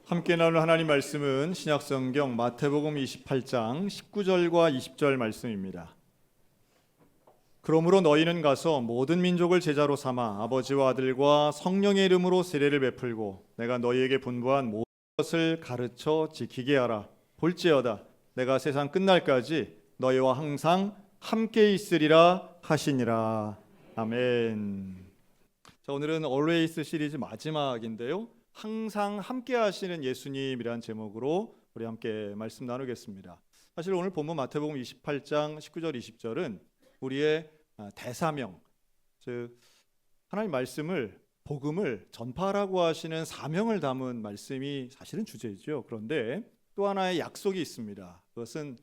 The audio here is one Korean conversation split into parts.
함께 나눌 하나님 말씀은 신약성경 마태복음 28장 19절과 20절 말씀입니다. 그러므로 너희는 가서 모든 민족을 제자로 삼아 아버지와 아들과 성령의 이름으로 세례를 베풀고 내가 너희에게 분부한 모든 것을 가르쳐 지키게 하라. 볼지어다 내가 세상 끝날까지 너희와 항상 함께 있으리라 하시니라. 아멘. 자, 오늘은 Always 시리즈 마지막인데요. 항상 함께 하시는 예수님이란 제목으로 우리 함께 말씀 나누겠습니다. 사실 오늘 본문 마태복음 28장 19절 20절은 우리의 대사명, 즉 하나님 말씀을 복음을 전파하라고 하시는 사명을 담은 말씀이 사실은 주제죠. 그런데 또 하나의 약속이 있습니다. 그것은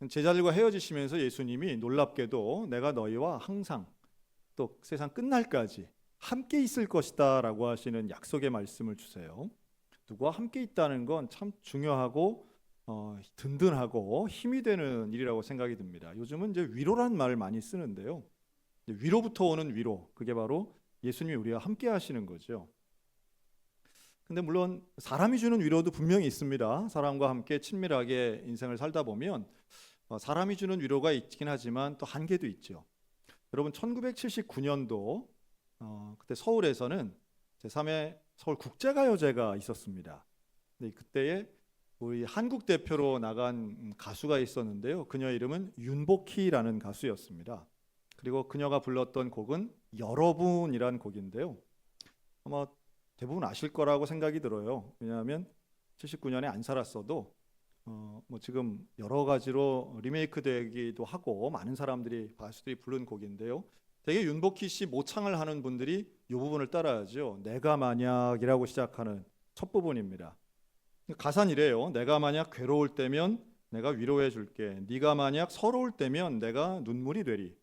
제자들과 헤어지시면서 예수님이 놀랍게도 내가 너희와 항상 또 세상 끝날까지 함께 있을 것이다 라고 하시는 약속의 말씀을 주세요. 누구와 함께 있다는 건 참 중요하고 든든하고 힘이 되는 일이라고 생각이 듭니다. 요즘은 이제 위로란 말을 많이 쓰는데요. 위로부터 오는 위로, 그게 바로 예수님이 우리와 함께 하시는 거죠. 근데 물론 사람이 주는 위로도 분명히 있습니다. 사람과 함께 친밀하게 인생을 살다 보면 사람이 주는 위로가 있긴 하지만 또 한계도 있죠. 여러분 1979년도 그때 서울에서는 제3회 서울 국제가요제가 있었습니다. 근데 그때에 우리 한국 대표로 나간 가수가 있었는데요. 그녀 이름은 윤복희라는 가수였습니다. 그리고 그녀가 불렀던 곡은 여러분이란 곡인데요. 아마 대부분 아실 거라고 생각이 들어요. 왜냐하면 79년에 안 살았어도 뭐 지금 여러 가지로 리메이크 되기도 하고 많은 사람들이 가수들이 부른 곡인데요. 되게 윤복희 씨 모창을 하는 분들이 이 부분을 따라하죠. 내가 만약이라고 시작하는 첫 부분입니다. 가사는 이래요. 내가 만약 괴로울 때면 내가 위로해 줄게. 네가 만약 서러울 때면 내가 눈물이 되리.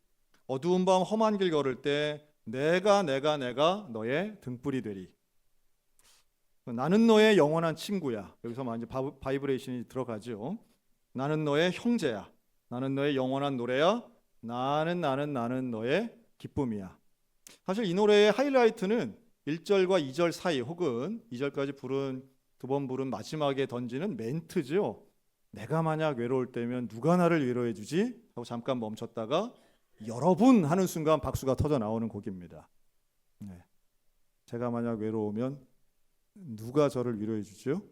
어두운 밤 험한 길 걸을 때 내가 너의 등불이 되리. 나는 너의 영원한 친구야. 여기서 이제 바이브레이션이 들어가죠. 나는 너의 형제야. 나는 너의 영원한 노래야. 나는 너의 기쁨이야. 사실 이 노래의 하이라이트는 1절과 2절 사이 혹은 2절까지 두 번 부른 마지막에 던지는 멘트죠. 내가 만약 외로울 때면 누가 나를 위로해 주지? 하고 잠깐 멈췄다가 여러분 하는 순간 박수가 터져 나오는 곡입니다. 네. 제가 만약 외로우면 누가 저를 위로해 주죠?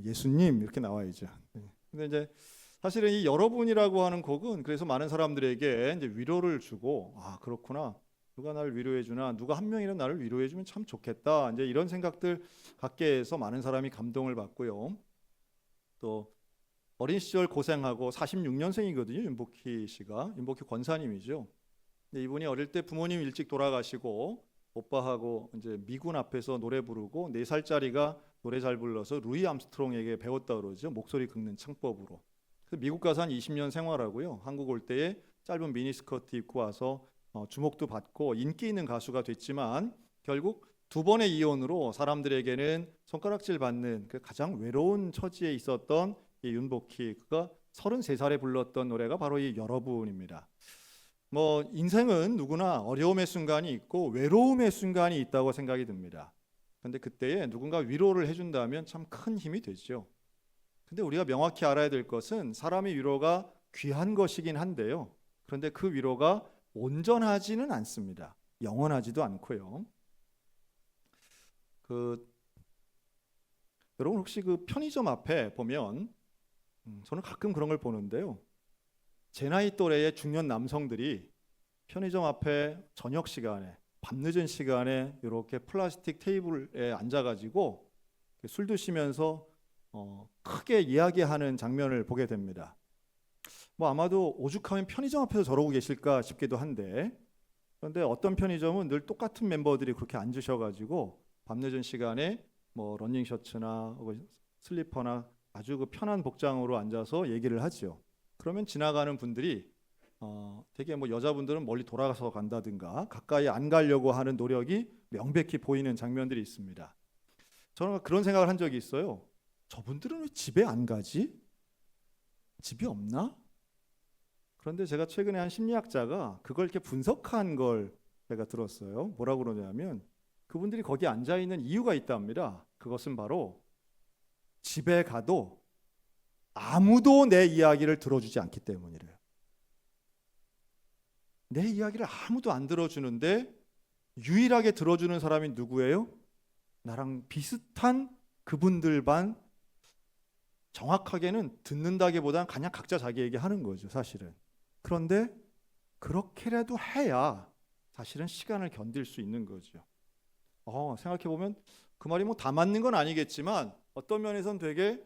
예수님 이렇게 나와야죠. 네. 근데 이제 사실은 이 여러분이라고 하는 곡은 그래서 많은 사람들에게 이제 위로를 주고 그렇구나. 누가 나를 위로해 주나 누가 한 명이라도 나를 위로해 주면 참 좋겠다. 이제 이런 생각들 갖게 해서 많은 사람이 감동을 받고요. 또 어린 시절 고생하고 46년생이거든요. 윤복희 씨가. 윤복희 권사님이죠. 근데 이분이 어릴 때 부모님 일찍 돌아가시고 오빠하고 이제 미군 앞에서 노래 부르고 4살짜리가 노래 잘 불러서 루이 암스트롱에게 배웠다 그러죠. 목소리 긁는 창법으로. 미국 가서 한 20년 생활하고요. 한국 올 때에 짧은 미니스커트 입고 와서 주목도 받고 인기 있는 가수가 됐지만 결국 2번의 이혼으로 사람들에게는 손가락질 받는 그 가장 외로운 처지에 있었던 이 윤복희, 그가 33살에 불렀던 노래가 바로 이 여러분입니다. 뭐 인생은 누구나 어려움의 순간이 있고 외로움의 순간이 있다고 생각이 듭니다. 그런데 그때에 누군가 위로를 해준다면 참 큰 힘이 되죠. 근데 우리가 명확히 알아야 될 것은 사람의 위로가 귀한 것이긴 한데요. 그런데 그 위로가 온전하지는 않습니다. 영원하지도 않고요. 여러분 혹시 그 편의점 앞에 보면 저는 가끔 그런 걸 보는데요. 제 나이 또래의 중년 남성들이 편의점 앞에 저녁 시간에 밤늦은 시간에 이렇게 플라스틱 테이블에 앉아가지고 술 드시면서 크게 이야기하는 장면을 보게 됩니다. 뭐 아마도 오죽하면 편의점 앞에서 저러고 계실까 싶기도 한데, 그런데 어떤 편의점은 늘 똑같은 멤버들이 그렇게 앉으셔가지고 밤늦은 시간에 뭐 러닝 셔츠나 슬리퍼나 아주 그 편한 복장으로 앉아서 얘기를 하죠. 그러면 지나가는 분들이 되게 뭐 여자분들은 멀리 돌아가서 간다든가 가까이 안 가려고 하는 노력이 명백히 보이는 장면들이 있습니다. 저는 그런 생각을 한 적이 있어요. 저분들은 왜 집에 안 가지? 집이 없나? 그런데 제가 최근에 한 심리학자가 그걸 이렇게 분석한 걸 제가 들었어요. 뭐라고 그러냐면 그분들이 거기 앉아 있는 이유가 있답니다. 그것은 바로 집에 가도 아무도 내 이야기를 들어주지 않기 때문이래요. 내 이야기를 아무도 안 들어주는데 유일하게 들어주는 사람이 누구예요? 나랑 비슷한 그분들만. 정확하게는 듣는다기보다는 그냥 각자 자기 얘기하는 거죠, 사실은. 그런데 그렇게라도 해야 사실은 시간을 견딜 수 있는 거죠. 생각해보면 그 말이 뭐 다 맞는 건 아니겠지만 어떤 면에선 되게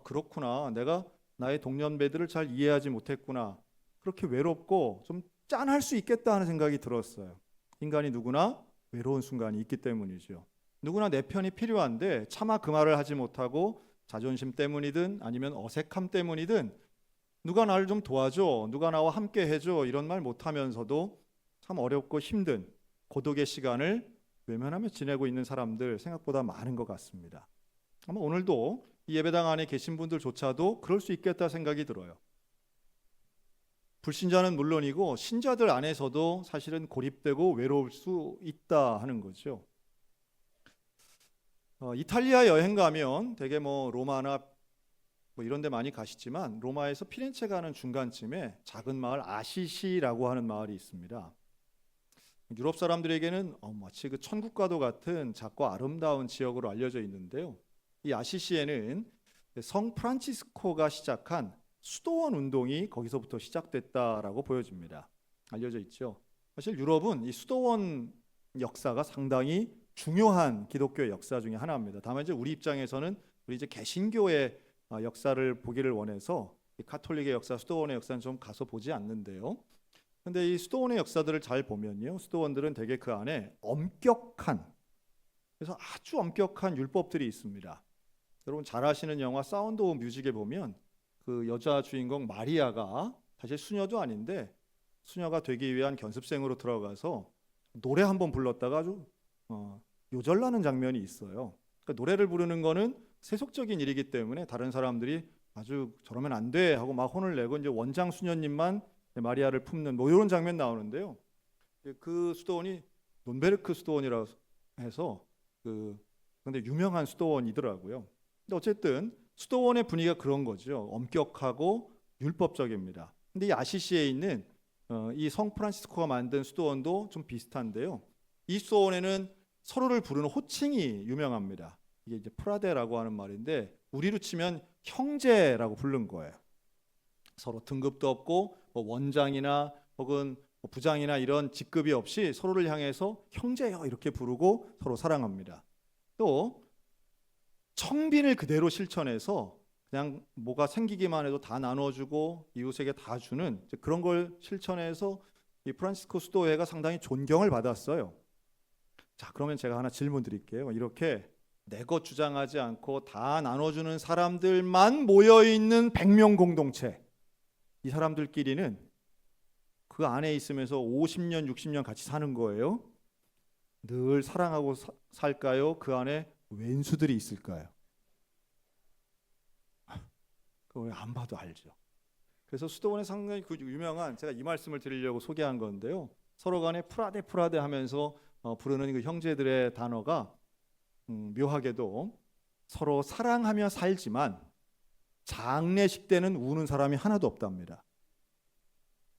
그렇구나, 내가 나의 동년배들을 잘 이해하지 못했구나, 그렇게 외롭고 좀 짠할 수 있겠다 하는 생각이 들었어요. 인간이 누구나 외로운 순간이 있기 때문이죠. 누구나 내 편이 필요한데 차마 그 말을 하지 못하고 자존심 때문이든 아니면 어색함 때문이든 누가 나를 좀 도와줘, 누가 나와 함께 해줘, 이런 말 못하면서도 참 어렵고 힘든 고독의 시간을 외면하며 지내고 있는 사람들 생각보다 많은 것 같습니다. 아마 오늘도 이 예배당 안에 계신 분들조차도 그럴 수 있겠다 생각이 들어요. 불신자는 물론이고 신자들 안에서도 사실은 고립되고 외로울 수 있다 하는 거죠. 이탈리아 여행 가면 되게 뭐 로마나 뭐 이런 데 많이 가시지만 로마에서 피렌체 가는 중간쯤에 작은 마을 아시시라고 하는 마을이 있습니다. 유럽 사람들에게는 마치 그 천국과도 같은 작고 아름다운 지역으로 알려져 있는데요. 이 아시시에는 성 프란치스코가 시작한 수도원 운동이 거기서부터 시작됐다라고 보여집니다. 알려져 있죠. 사실 유럽은 이 수도원 역사가 상당히 중요한 기독교의 역사 중에 하나입니다. 다만 이제 우리 입장에서는 우리 이제 개신교의 역사를 보기를 원해서 이 가톨릭의 역사, 수도원의 역사는 좀 가서 보지 않는데요. 근데 이 수도원의 역사들을 잘 보면요, 수도원들은 되게 그 안에 엄격한, 그래서 아주 엄격한 율법들이 있습니다. 여러분 잘 아시는 영화 사운드 오브 뮤직에 보면 그 여자 주인공 마리아가 사실 수녀도 아닌데 수녀가 되기 위한 견습생으로 들어가서 노래 한번 불렀다가 아주 요절나는 장면이 있어요. 그러니까 노래를 부르는 거는 세속적인 일이기 때문에 다른 사람들이 아주 저러면 안 돼 하고 막 혼을 내고 이제 원장 수녀님만 마리아를 품는 뭐 이런 장면 나오는데요. 그 수도원이 논베르크 수도원이라고 해서 근데 유명한 수도원이더라고요. 근데 어쨌든 수도원의 분위기가 그런 거죠. 엄격하고 율법적입니다. 근데 이 아시시에 있는 이 성 프란시스코가 만든 수도원도 좀 비슷한데요. 이 수도원에는 서로를 부르는 호칭이 유명합니다. 이게 이제 프라데라고 하는 말인데 우리로 치면 형제라고 부른 거예요. 서로 등급도 없고 뭐 원장이나 혹은 뭐 부장이나 이런 직급이 없이 서로를 향해서 형제요 이렇게 부르고 서로 사랑합니다. 또 청빈을 그대로 실천해서 그냥 뭐가 생기기만 해도 다 나눠주고 이웃에게 다 주는 그런 걸 실천해서 이 프란시스코 수도회가 상당히 존경을 받았어요. 자, 그러면 제가 하나 질문 드릴게요. 이렇게 내 것 주장하지 않고 다 나눠주는 사람들만 모여있는 100명 공동체, 이 사람들끼리는 그 안에 있으면서 50년, 60년 같이 사는 거예요. 늘 사랑하고 살까요? 그 안에 왼수들이 있을까요? 그거 왜 안 봐도 알죠. 그래서 수도원에 상당히 그 유명한, 제가 이 말씀을 드리려고 소개한 건데요. 서로 간에 프라데 하면서 부르는 그 형제들의 단어가 묘하게도 서로 사랑하며 살지만 장례식 때는 우는 사람이 하나도 없답니다.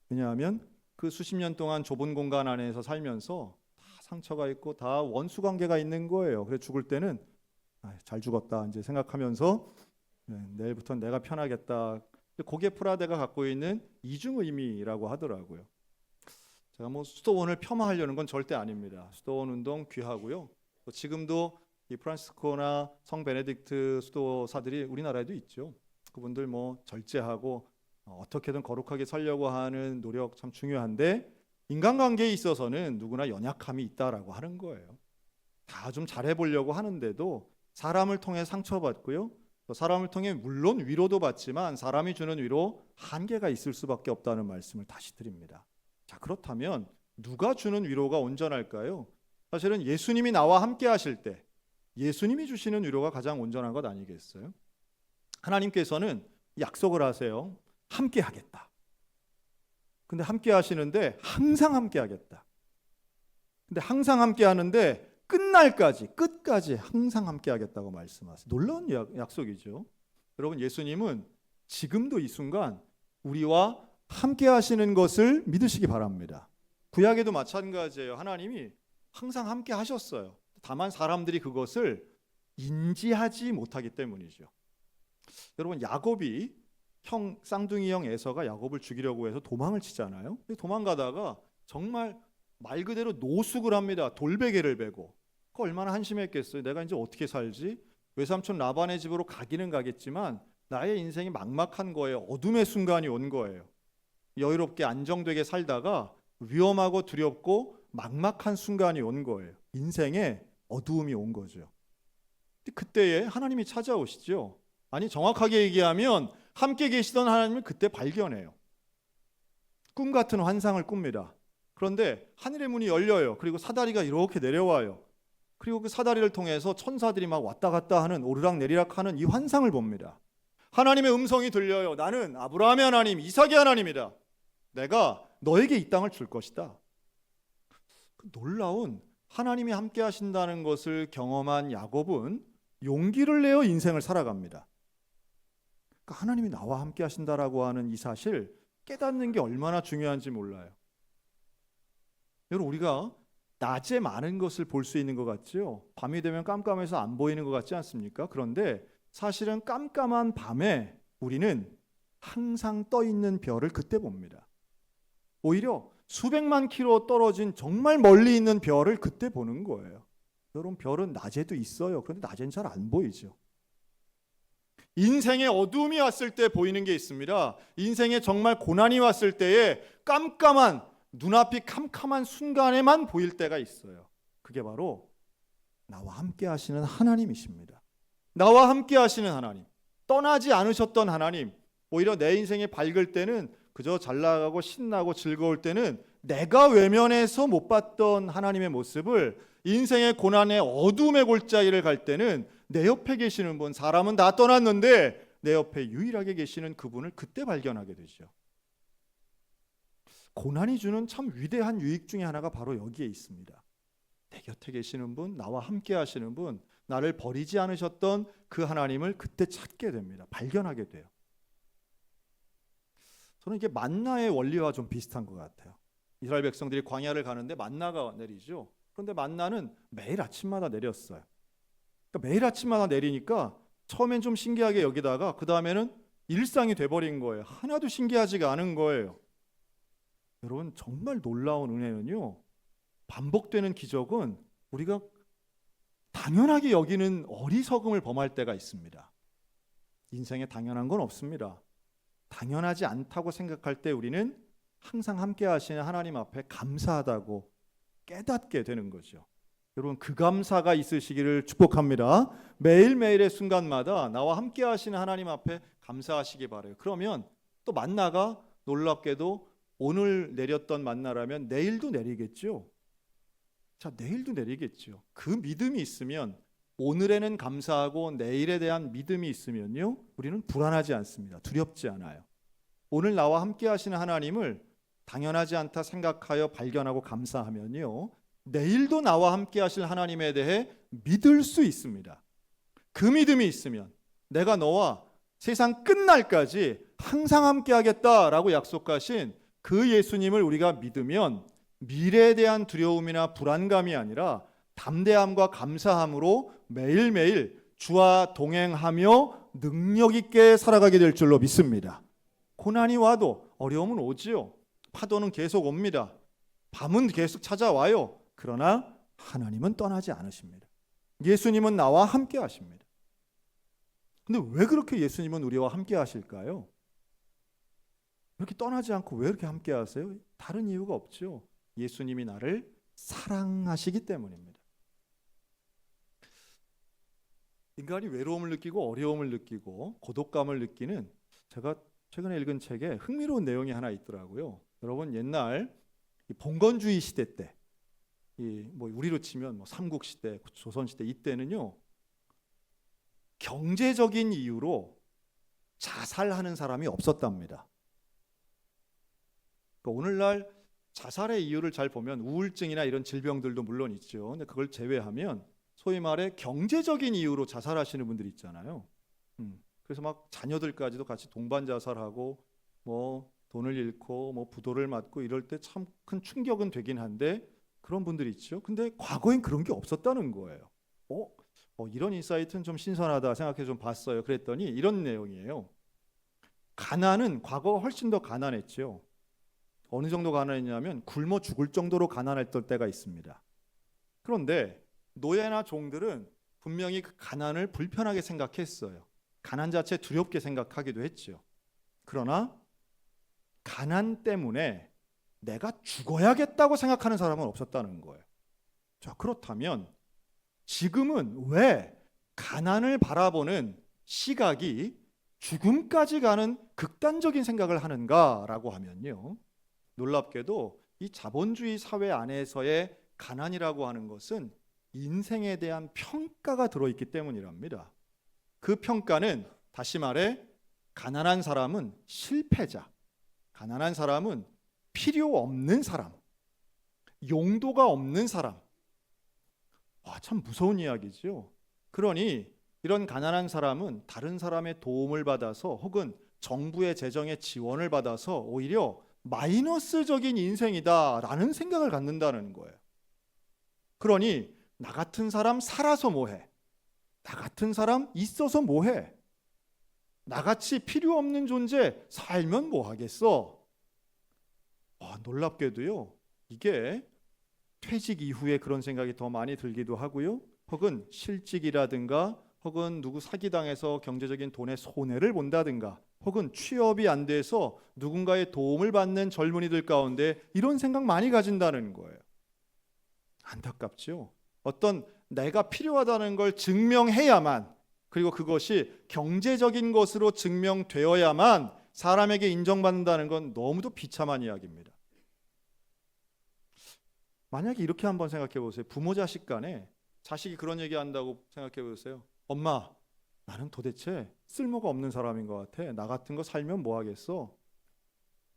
왜냐하면 그 수십 년 동안 좁은 공간 안에서 살면서 다 상처가 있고 다 원수 관계가 있는 거예요. 그래서 죽을 때는 잘 죽었다 이제 생각하면서 내일부터는 내가 편하겠다. 그게 프라데가 갖고 있는 이중 의미라고 하더라고요. 제가 뭐 수도원을 폄하하려는 건 절대 아닙니다. 수도원 운동 귀하고요. 또 지금도 이 프란시스코나 성 베네딕트 수도사들이 우리나라에도 있죠. 그분들 뭐 절제하고 어떻게든 거룩하게 살려고 하는 노력 참 중요한데 인간관계에 있어서는 누구나 연약함이 있다라고 하는 거예요. 다 좀 잘해보려고 하는데도 사람을 통해 상처받고요. 또 사람을 통해 물론 위로도 받지만 사람이 주는 위로 한계가 있을 수밖에 없다는 말씀을 다시 드립니다. 자, 그렇다면 누가 주는 위로가 온전할까요? 사실은 예수님이 나와 함께 하실 때 예수님이 주시는 위로가 가장 온전한 것 아니겠어요? 하나님께서는 약속을 하세요. 함께 하겠다. 근데 함께 하시는데 항상 함께 하겠다. 근데 항상 함께 하는데 끝날까지, 끝까지 항상 함께 하겠다고 말씀하세요. 놀라운 약속이죠. 여러분, 예수님은 지금도 이 순간 우리와 함께 하시는 것을 믿으시기 바랍니다. 구약에도 마찬가지예요. 하나님이 항상 함께 하셨어요. 다만 사람들이 그것을 인지하지 못하기 때문이죠. 여러분, 야곱이 쌍둥이 형 에서가 야곱을 죽이려고 해서 도망을 치잖아요. 도망가다가 정말 말 그대로 노숙을 합니다. 돌베개를 베고. 그 얼마나 한심했겠어요. 내가 이제 어떻게 살지? 외삼촌 라반의 집으로 가기는 가겠지만 나의 인생이 막막한 거예요. 어둠의 순간이 온 거예요. 여유롭게 안정되게 살다가 위험하고 두렵고 막막한 순간이 온 거예요. 인생에 어두움이 온 거죠. 그때에 하나님이 찾아오시죠. 아니, 정확하게 얘기하면 함께 계시던 하나님을 그때 발견해요. 꿈 같은 환상을 꿉니다. 그런데 하늘의 문이 열려요. 그리고 사다리가 이렇게 내려와요. 그리고 그 사다리를 통해서 천사들이 막 왔다 갔다 하는, 오르락 내리락 하는 이 환상을 봅니다. 하나님의 음성이 들려요. 나는 아브라함의 하나님, 이삭의 하나님이다. 내가 너에게 이 땅을 줄 것이다. 놀라운 하나님이 함께 하신다는 것을 경험한 야곱은 용기를 내어 인생을 살아갑니다. 그러니까 하나님이 나와 함께 하신다라고 하는 이 사실 깨닫는 게 얼마나 중요한지 몰라요. 여러분, 우리가 낮에 많은 것을 볼 수 있는 것 같죠? 밤이 되면 깜깜해서 안 보이는 것 같지 않습니까? 그런데 사실은 깜깜한 밤에 우리는 항상 떠 있는 별을 그때 봅니다. 오히려 수백만 킬로 떨어진 정말 멀리 있는 별을 그때 보는 거예요. 여러분, 별은 낮에도 있어요. 그런데 낮엔 잘 안 보이죠. 인생에 어두움이 왔을 때 보이는 게 있습니다. 인생에 정말 고난이 왔을 때에 깜깜한, 눈앞이 캄캄한 순간에만 보일 때가 있어요. 그게 바로 나와 함께 하시는 하나님이십니다. 나와 함께 하시는 하나님, 떠나지 않으셨던 하나님. 오히려 내 인생이 밝을 때는, 그저 잘 나가고 신나고 즐거울 때는 내가 외면해서 못 봤던 하나님의 모습을, 인생의 고난의 어둠의 골짜기를 갈 때는 내 옆에 계시는 분, 사람은 다 떠났는데 내 옆에 유일하게 계시는 그분을 그때 발견하게 되죠. 고난이 주는 참 위대한 유익 중에 하나가 바로 여기에 있습니다. 내 곁에 계시는 분, 나와 함께 하시는 분, 나를 버리지 않으셨던 그 하나님을 그때 찾게 됩니다. 발견하게 돼요. 저는 이게 만나의 원리와 좀 비슷한 것 같아요. 이스라엘 백성들이 광야를 가는데 만나가 내리죠. 그런데 만나는 매일 아침마다 내렸어요. 그러니까 매일 아침마다 내리니까 처음엔 좀 신기하게 여기다가 그 다음에는 일상이 돼버린 거예요. 하나도 신기하지가 않은 거예요. 여러분, 정말 놀라운 은혜는요, 반복되는 기적은 우리가 당연하게 여기는 어리석음을 범할 때가 있습니다. 인생에 당연한 건 없습니다. 당연하지 않다고 생각할 때 우리는 항상 함께 하시는 하나님 앞에 감사하다고 깨닫게 되는 거죠. 여러분, 그 감사가 있으시기를 축복합니다. 매일매일의 순간마다 나와 함께 하시는 하나님 앞에 감사하시기 바라요. 그러면 또 만나가 놀랍게도 오늘 내렸던 만나라면 내일도 내리겠죠. 자, 내일도 내리겠죠. 그 믿음이 있으면, 오늘에는 감사하고 내일에 대한 믿음이 있으면요, 우리는 불안하지 않습니다. 두렵지 않아요. 오늘 나와 함께 하시는 하나님을 당연하지 않다 생각하여 발견하고 감사하면요, 내일도 나와 함께 하실 하나님에 대해 믿을 수 있습니다. 그 믿음이 있으면 내가 너와 세상 끝날까지 항상 함께 하겠다라고 약속하신 그 예수님을 우리가 믿으면 미래에 대한 두려움이나 불안감이 아니라 담대함과 감사함으로 매일매일 주와 동행하며 능력 있게 살아가게 될 줄로 믿습니다. 고난이 와도 어려움은 오지요. 파도는 계속 옵니다. 밤은 계속 찾아와요. 그러나 하나님은 떠나지 않으십니다. 예수님은 나와 함께 하십니다. 근데 왜 그렇게 예수님은 우리와 함께 하실까요? 이렇게 떠나지 않고 왜 이렇게 함께 하세요? 다른 이유가 없죠. 예수님이 나를 사랑하시기 때문입니다. 인간이 외로움을 느끼고 어려움을 느끼고 고독감을 느끼는, 제가 최근에 읽은 책에 흥미로운 내용이 하나 있더라고요. 여러분, 옛날 봉건주의 시대 때, 우리로 치면 삼국 시대, 조선 시대, 이때는요, 경제적인 이유로 자살하는 사람이 없었답니다. 그러니까 오늘날 자살의 이유를 잘 보면 우울증이나 이런 질병들도 물론 있죠. 근데 그걸 제외하면 소위 말해 경제적인 이유로 자살하시는 분들 있잖아요. 그래서 막 자녀들까지도 같이 동반 자살하고 뭐 돈을 잃고 뭐 부도를 맞고 이럴 때 참 큰 충격은 되긴 한데 그런 분들이 있죠. 근데 과거엔 그런 게 없었다는 거예요. 이런 인사이트는 좀 신선하다 생각해 좀 봤어요. 그랬더니 이런 내용이에요. 가난은 과거가 훨씬 더 가난했죠. 어느 정도 가난했냐면 굶어 죽을 정도로 가난했던 때가 있습니다. 그런데 노예나 종들은 분명히 그 가난을 불편하게 생각했어요. 가난 자체 두렵게 생각하기도 했죠. 그러나 가난 때문에 내가 죽어야겠다고 생각하는 사람은 없었다는 거예요. 자, 그렇다면 지금은 왜 가난을 바라보는 시각이 죽음까지 가는 극단적인 생각을 하는가라고 하면요. 놀랍게도 이 자본주의 사회 안에서의 가난이라고 하는 것은 인생에 대한 평가가 들어있기 때문이랍니다. 그 평가는 다시 말해 가난한 사람은 실패자, 가난한 사람은 필요 없는 사람, 용도가 없는 사람. 참 무서운 이야기죠. 그러니 이런 가난한 사람은 다른 사람의 도움을 받아서 혹은 정부의 재정의 지원을 받아서 오히려 마이너스적인 인생이다라는 생각을 갖는다는 거예요. 그러니 나 같은 사람 살아서 뭐해? 나 같은 사람 있어서 뭐해? 나같이 필요 없는 존재 살면 뭐하겠어? 놀랍게도요. 이게 퇴직 이후에 그런 생각이 더 많이 들기도 하고요. 혹은 실직이라든가 혹은 누구 사기당해서 경제적인 돈의 손해를 본다든가 혹은 취업이 안 돼서 누군가의 도움을 받는 젊은이들 가운데 이런 생각 많이 가진다는 거예요. 안타깝죠. 어떤 내가 필요하다는 걸 증명해야만, 그리고 그것이 경제적인 것으로 증명되어야만 사람에게 인정받는다는 건 너무도 비참한 이야기입니다. 만약에 이렇게 한번 생각해 보세요. 부모 자식 간에 자식이 그런 얘기한다고 생각해 보세요. 엄마, 나는 도대체 쓸모가 없는 사람인 것 같아. 나 같은 거 살면 뭐 하겠어?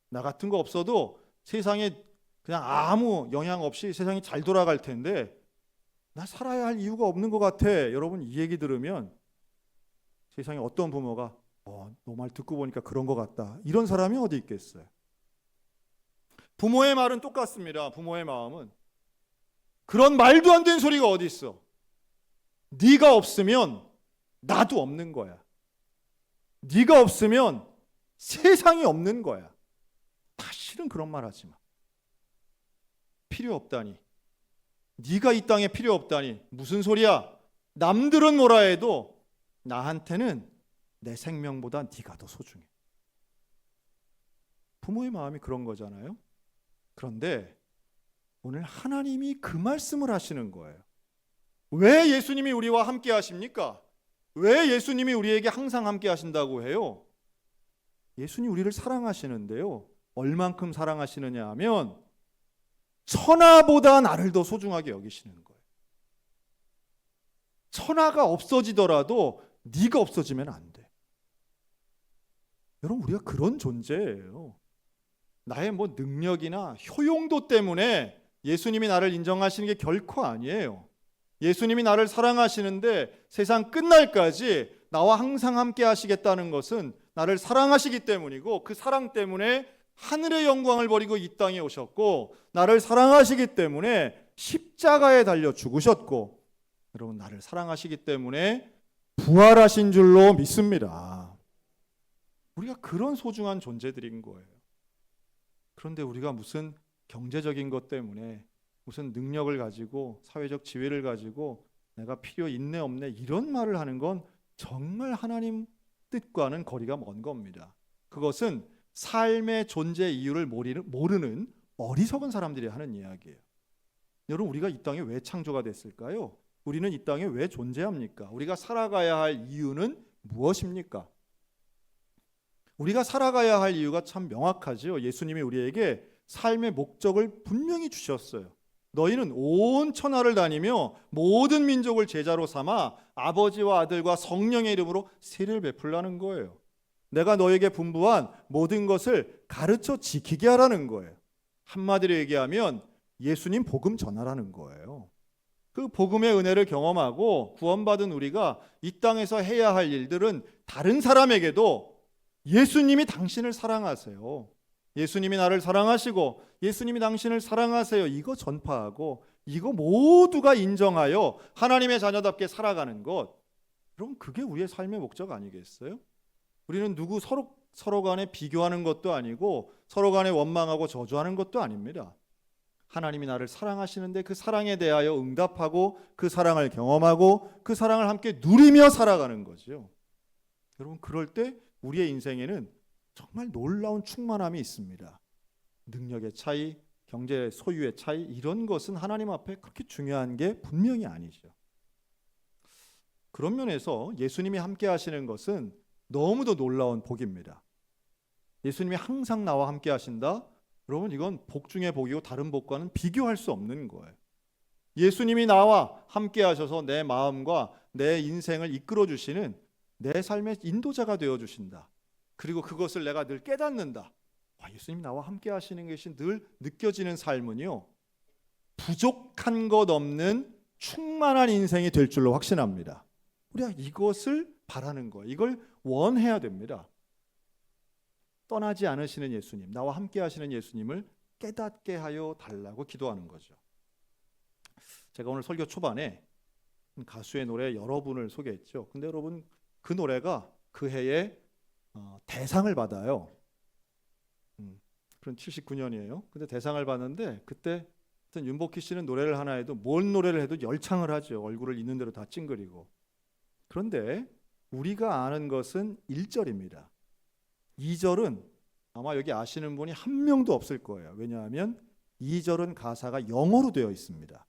나 같은 거 없어도 세상에 그냥 아무 영향 없이 세상이 잘 돌아갈 텐데 나 살아야 할 이유가 없는 것 같아. 여러분 이 얘기 들으면 세상에 어떤 부모가 너 말 듣고 보니까 그런 것 같다. 이런 사람이 어디 있겠어요? 부모의 말은 똑같습니다. 부모의 마음은 그런 말도 안 되는 소리가 어디 있어? 네가 없으면 나도 없는 거야. 네가 없으면 세상이 없는 거야. 다시는 그런 말 하지 마. 필요 없다니. 네가 이 땅에 필요 없다니. 무슨 소리야? 남들은 뭐라 해도 나한테는 내 생명보다 네가 더 소중해. 부모의 마음이 그런 거잖아요. 그런데 오늘 하나님이 그 말씀을 하시는 거예요. 왜 예수님이 우리와 함께 하십니까? 왜 예수님이 우리에게 항상 함께 하신다고 해요? 예수님 우리를 사랑하시는데요. 얼만큼 사랑하시느냐 하면 천하보다 나를 더 소중하게 여기시는 거예요. 천하가 없어지더라도 네가 없어지면 안 돼. 여러분 우리가 그런 존재예요. 나의 뭐 능력이나 효용도 때문에 예수님이 나를 인정하시는 게 결코 아니에요. 예수님이 나를 사랑하시는데 세상 끝날까지 나와 항상 함께 하시겠다는 것은 나를 사랑하시기 때문이고 그 사랑 때문에 하늘의 영광을 버리고 이 땅에 오셨고 나를 사랑하시기 때문에 십자가에 달려 죽으셨고 여러분 나를 사랑하시기 때문에 부활하신 줄로 믿습니다. 우리가 그런 소중한 존재들인 거예요. 그런데 우리가 무슨 경제적인 것 때문에 무슨 능력을 가지고 사회적 지위를 가지고 내가 필요 있네 없네 이런 말을 하는 건 정말 하나님 뜻과는 거리가 먼 겁니다. 그것은 삶의 존재 이유를 모르는 어리석은 사람들이 하는 이야기예요. 여러분 우리가 이 땅에 왜 창조가 됐을까요? 우리는 이 땅에 왜 존재합니까? 우리가 살아가야 할 이유는 무엇입니까? 우리가 살아가야 할 이유가 참 명확하죠. 예수님이 우리에게 삶의 목적을 분명히 주셨어요. 너희는 온 천하를 다니며 모든 민족을 제자로 삼아 아버지와 아들과 성령의 이름으로 세례를 베풀라는 거예요. 내가 너에게 분부한 모든 것을 가르쳐 지키게 하라는 거예요. 한마디로 얘기하면 예수님 복음 전하라는 거예요. 그 복음의 은혜를 경험하고 구원받은 우리가 이 땅에서 해야 할 일들은 다른 사람에게도 예수님이 당신을 사랑하세요, 예수님이 나를 사랑하시고 예수님이 당신을 사랑하세요, 이거 전파하고 이거 모두가 인정하여 하나님의 자녀답게 살아가는 것, 여러분 그게 우리의 삶의 목적 아니겠어요? 우리는 누구 서로 간에 비교하는 것도 아니고 서로 간에 원망하고 저주하는 것도 아닙니다. 하나님이 나를 사랑하시는데 그 사랑에 대하여 응답하고 그 사랑을 경험하고 그 사랑을 함께 누리며 살아가는 거죠. 여러분 그럴 때 우리의 인생에는 정말 놀라운 충만함이 있습니다. 능력의 차이, 경제 소유의 차이, 이런 것은 하나님 앞에 그렇게 중요한 게 분명히 아니죠. 그런 면에서 예수님이 함께 하시는 것은 너무도 놀라운 복입니다. 예수님이 항상 나와 함께 하신다? 여러분 이건 복 중의 복이고 다른 복과는 비교할 수 없는 거예요. 예수님이 나와 함께 하셔서 내 마음과 내 인생을 이끌어 주시는 내 삶의 인도자가 되어 주신다. 그리고 그것을 내가 늘 깨닫는다. 예수님이 나와 함께 하시는 것이 늘 느껴지는 삶은요, 부족한 것 없는 충만한 인생이 될 줄로 확신합니다. 우리가 이것을 바라는 거예요. 이걸 원해야 됩니다. 떠나지 않으시는 예수님, 나와 함께 하시는 예수님을 깨닫게 하여 달라고 기도하는 거죠. 제가 오늘 설교 초반에 가수의 노래 여러분을 소개했죠. 근데 여러분 그 노래가 그 해에 대상을 받아요. 그런 79년이에요. 근데 대상을 받는데 그때 윤복희 씨는 노래를 하나 해도 뭔 노래를 해도 열창을 하죠. 얼굴을 있는 대로 다 찡그리고. 그런데 우리가 아는 것은 1절입니다. 2절은 아마 여기 아시는 분이 한 명도 없을 거예요. 왜냐하면 2절은 가사가 영어로 되어 있습니다.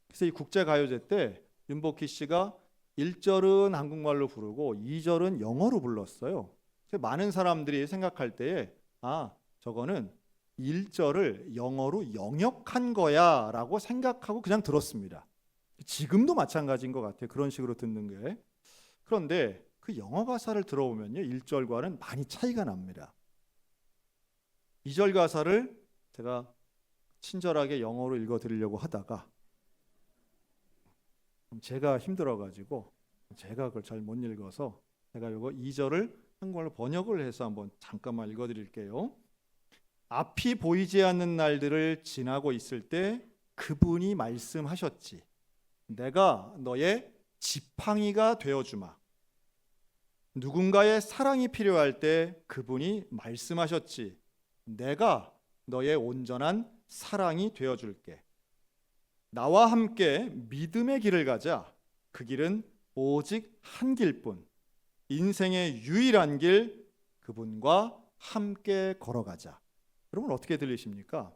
그래서 이 국제가요제 때 윤복희 씨가 1절은 한국말로 부르고 2절은 영어로 불렀어요. 많은 사람들이 생각할 때에 저거는 1절을 영어로 영역한 거야 라고 생각하고 그냥 들었습니다. 지금도 마찬가지인 것 같아요. 그런 식으로 듣는 게. 그런데 그 영어 가사를 들어보면요, 1절과는 많이 차이가 납니다. 2절 가사를 제가 친절하게 영어로 읽어드리려고 하다가 제가 힘들어가지고 제가 그걸 잘 못 읽어서 제가 이거 2절을 한국말로 번역을 해서 한번 잠깐만 읽어드릴게요. 앞이 보이지 않는 날들을 지나고 있을 때 그분이 말씀하셨지. 내가 너의 지팡이가 되어주마. 누군가의 사랑이 필요할 때 그분이 말씀하셨지. 내가 너의 온전한 사랑이 되어줄게. 나와 함께 믿음의 길을 가자. 그 길은 오직 한 길뿐. 인생의 유일한 길, 그분과 함께 걸어가자. 여러분 어떻게 들리십니까?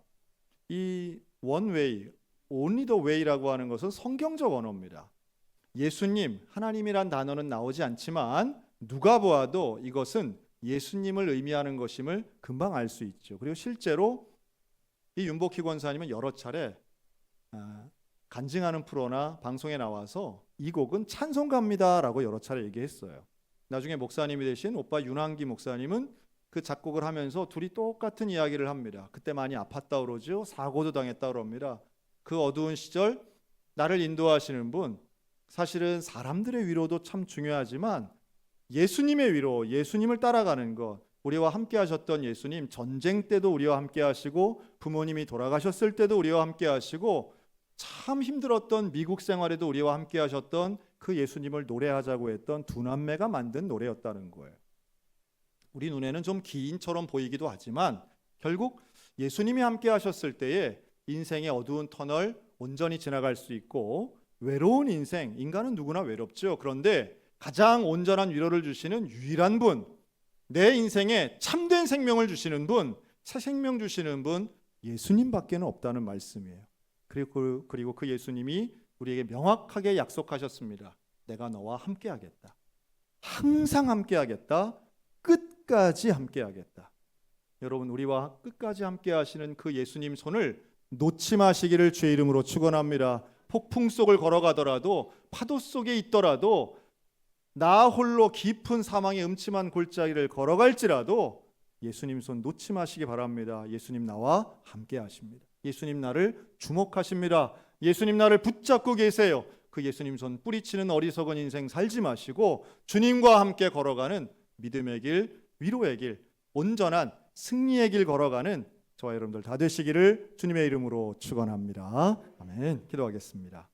이 one way, only the way라고 하는 것은 성경적 언어입니다. 예수님, 하나님이란 단어는 나오지 않지만 누가 보아도 이것은 예수님을 의미하는 것임을 금방 알 수 있죠. 그리고 실제로 이 윤복희 권사님은 여러 차례 간증하는 프로나 방송에 나와서 이 곡은 찬송가입니다라고 여러 차례 얘기했어요. 나중에 목사님이 되신 오빠 윤한기 목사님은 그 작곡을 하면서 둘이 똑같은 이야기를 합니다. 그때 많이 아팠다 그러죠. 사고도 당했다 그럽니다. 그 어두운 시절 나를 인도하시는 분, 사실은 사람들의 위로도 참 중요하지만 예수님의 위로, 예수님을 따라가는 것, 우리와 함께 하셨던 예수님, 전쟁 때도 우리와 함께 하시고 부모님이 돌아가셨을 때도 우리와 함께 하시고 참 힘들었던 미국 생활에도 우리와 함께 하셨던 그 예수님을 노래하자고 했던 두 남매가 만든 노래였다는 거예요. 우리 눈에는 좀 기인처럼 보이기도 하지만 결국 예수님이 함께 하셨을 때에 인생의 어두운 터널 온전히 지나갈 수 있고, 외로운 인생, 인간은 누구나 외롭죠. 그런데 가장 온전한 위로를 주시는 유일한 분, 내 인생에 참된 생명을 주시는 분, 새 생명 주시는 분, 예수님밖에는 없다는 말씀이에요. 그리고 그 예수님이 우리에게 명확하게 약속하셨습니다. 내가 너와 함께 하겠다. 항상 함께 하겠다. 끝까지 함께 하겠다. 여러분, 우리와 끝까지 함께 하시는 그 예수님 손을 놓지 마시기를 주의 이름으로 축원합니다. 폭풍 속을 걸어가더라도, 파도 속에 있더라도, 나 홀로 깊은 사망의 음침한 골짜기를 걸어갈지라도 예수님 손 놓지 마시기 바랍니다. 예수님 나와 함께 하십니다. 예수님 나를 주목하십니다. 예수님 나를 붙잡고 계세요. 그 예수님 손 뿌리치는 어리석은 인생 살지 마시고 주님과 함께 걸어가는 믿음의 길, 위로의 길, 온전한 승리의 길 걸어가는 저와 여러분들 다 되시기를 주님의 이름으로 축원합니다. 아멘. 기도하겠습니다.